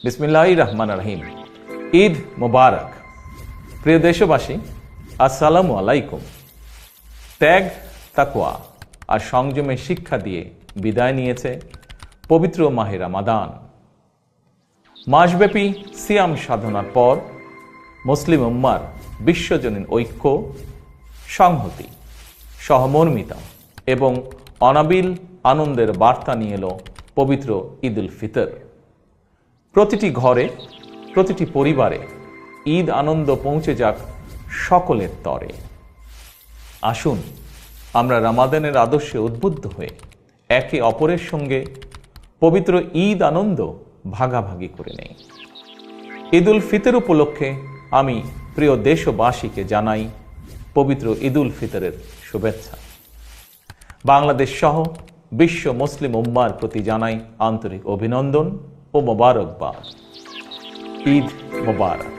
বিসমিল্লাহির রহমানির রহিম। ঈদ মোবারক। প্রিয় দেশবাসী, আসসালামু আলাইকুম। ত্যাগ, তাকওয়া আর সংযমের শিক্ষা দিয়ে বিদায় নিয়েছে পবিত্র মাহে রমাদান। মাসব্যাপী সিয়াম সাধনার পর মুসলিম উম্মার বিশ্বজনীন ঐক্য, সংহতি, সহমর্মিতা এবং অনাবিল আনন্দের বার্তা নিয়ে এলো পবিত্র ঈদ উল ফিতর। প্রতিটি ঘরে, প্রতিটি পরিবারে ঈদ আনন্দ পৌঁছে যাক সকলের তরে। আসুন আমরা রমাদানের আদর্শে উদ্বুদ্ধ হয়ে একে অপরের সঙ্গে পবিত্র ঈদ আনন্দ ভাগাভাগি করে নেই। ঈদ উল ফিতর উপলক্ষে আমি প্রিয় দেশবাসীকে জানাই পবিত্র ঈদ উল ফিতরের শুভেচ্ছা। বাংলাদেশ সহ বিশ্ব মুসলিম উম্মার প্রতি জানাই আন্তরিক অভিনন্দন ও মোবারকবাদ। ঈদ মোবারক।